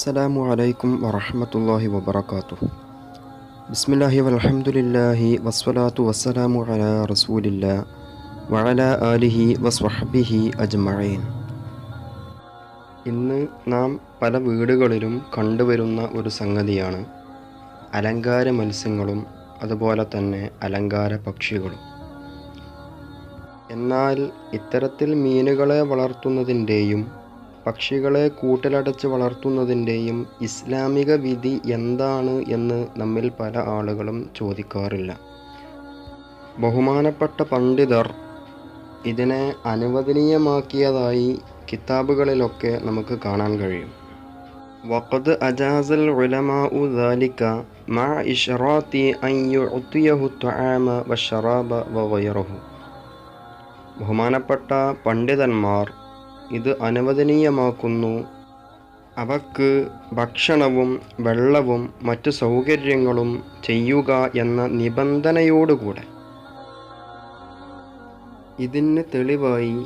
അസ്സലാമു അലൈക്കും വറഹ്മത്തുള്ളാഹി വബറകാതുഹു. ബിസ്മില്ലാഹി വൽഹംദുലില്ലാഹി വസ്സലാത്തു വസ്സലാമു അലാ റസൂലില്ലാഹി വഅലാ ആലിഹി വസ്വഹ്ബിഹി അജ്മഈൻ. ഇന്ന് നാം പല വീടുകളിലും കണ്ടുവരുന്ന ഒരു സംഗതിയാണ് അലങ്കാര മത്സ്യങ്ങളും അതുപോലെ തന്നെ അലങ്കാര പക്ഷികളും. എന്നാൽ ഇത്തരത്തിൽ മീനുകളെ വളർത്തുന്നതിൻ്റെയും പക്ഷികളെ കൂട്ടിലടച്ച് വളർത്തുന്നതിൻ്റെയും ഇസ്ലാമിക വിധി എന്താണ് എന്ന് നമ്മിൽ പല ആളുകളും ചോദിക്കാറില്ല. ബഹുമാനപ്പെട്ട പണ്ഡിതർ ഇതിനെ അനുവദനീയമാക്കിയതായി കിതാബുകളിലൊക്കെ നമുക്ക് കാണാൻ കഴിയും. വഖദ് അജാസൽ ഉലമാഉ ദാലിക മഅ اشراط അൻ يعطيه الطعام والشراب وغيره. ബഹുമാനപ്പെട്ട പണ്ഡിതന്മാർ ഇത് അനുവദനീയമാക്കുന്നു അവക്ക് ഭക്ഷണവും വെള്ളവും മറ്റു സൗകര്യങ്ങളും ചെയ്യുക എന്ന നിബന്ധനയോടുകൂടെ. ഇതിന് തെളിവായി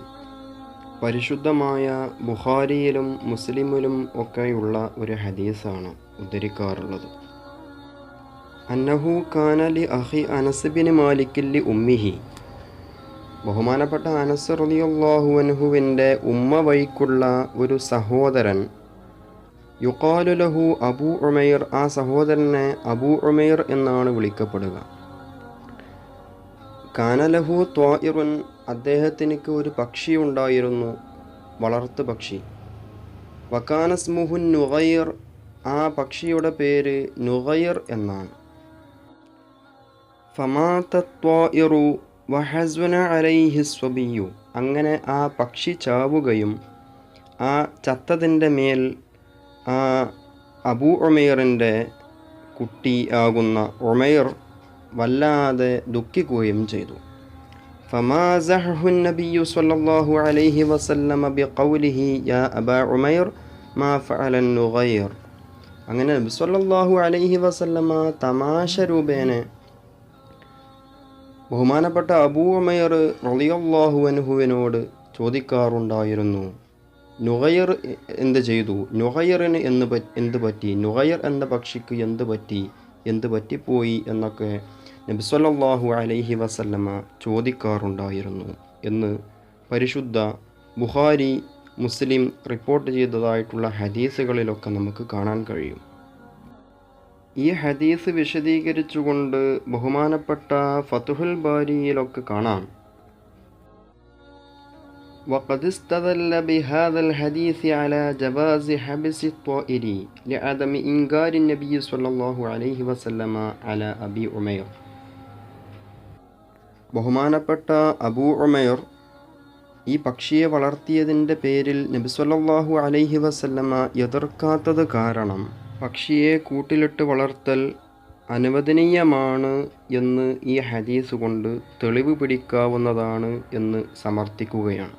പരിശുദ്ധമായ ബുഖാരിയിലും മുസ്ലിമിലും ഒക്കെയുള്ള ഒരു ഹദീസാണ് ഉദ്ധരിക്കാറുള്ളത്. അന്നഹു കാന ലഅഖി അനസ് ബിൻ മാലിക് ലഅമ്മിഹി. ബഹുമാനപ്പെട്ട അനസ് റളിയല്ലാഹു അൻഹുവിൻ്റെ ഉമ്മ വഴിക്കുള്ള ഒരു സഹോദരൻ, യുഖാലു ലഹു അബൂ ഉമൈർ. ആ സഹോദരനെ അബൂ ഉമൈർ എന്നാണ് വിളിക്കപ്പെടുക. കാന ലഹു ത്വായിറുൻ. അദ്ദേഹത്തിനക്ക് ഒരു പക്ഷി ഉണ്ടായിരുന്നു, വളർത്തു പക്ഷി. വകാന സ്മുഹു നഗീർ. ആ പക്ഷിയുടെ പേര് നഗീർ എന്നാണ്. ഫമാത്ത ത്വായിറു വഹസ്ന അലൈഹി الصبي. അങ്ങനെ ആ പക്ഷി ചാവുകയും ആ ചത്തതിൻ്റെ മേൽ ആ അബൂ ഉമൈറിൻ്റെ കുട്ടി ആകുന്ന ഉമൈർ വല്ലാതെ ദുഃഖിക്കുകയും ചെയ്തു. فمازحه النبي صلى الله عليه وسلم بقوله يا أبا عمير ما فعل النغير. അങ്ങനെ നബി സല്ലല്ലാഹു അലൈഹി വസല്ലമ തമാശ രൂപേണ ബഹുമാനപ്പെട്ട അബൂ ഉമൈർ റളിയല്ലാഹു അൻഹുവിനോട് ചോദിക്കാറുണ്ടായിരുന്നു, നഗീർ എന്ത് ചെയ്തു, നഗീറിന് എന്ത് പറ്റി, നഗീർ എന്ന പക്ഷിക്ക് എന്ത് പറ്റിപ്പോയി എന്നൊക്കെ നബി സല്ലല്ലാഹു അലൈഹി വസല്ലമ ചോദിക്കാറുണ്ടായിരുന്നു എന്ന് പരിശുദ്ധ ബുഖാരി, മുസ്ലിം റിപ്പോർട്ട് ചെയ്തതായിട്ടുള്ള ഹദീസുകളിലൊക്കെ നമുക്ക് കാണാൻ കഴിയും. ഈ ഹദീസ് വിശദീകരിച്ചുകൊണ്ട് ബഹുമാനപ്പെട്ട ഫതുഹുൽ ബാരിയിലൊക്കെ കാണാം, വഖദ് ഇസ്തദല്ല ബിഹാദൽ ഹദീസ് അലാ ജവാസി ഹബ്സി الطائر لعدم إنكار النبي صلى الله عليه وسلم على أبي عمير. ബഹുമാനപ്പെട്ട അബൂ ഉമൈർ ഈ പക്ഷിയെ വളർത്തിയതിൻ്റെ പേരിൽ നബി സല്ലല്ലാഹു അലൈഹി വസല്ലമ എതിർക്കാത്തത് കാരണം പക്ഷിയെ കൂട്ടിലിട്ട് വളർത്തൽ അനുവദനീയമാണ് എന്ന് ഈ ഹദീസ് കൊണ്ട് തെളിവ് പിടിക്കാവുന്നതാണ് എന്ന് സമർത്ഥിക്കുകയാണ്.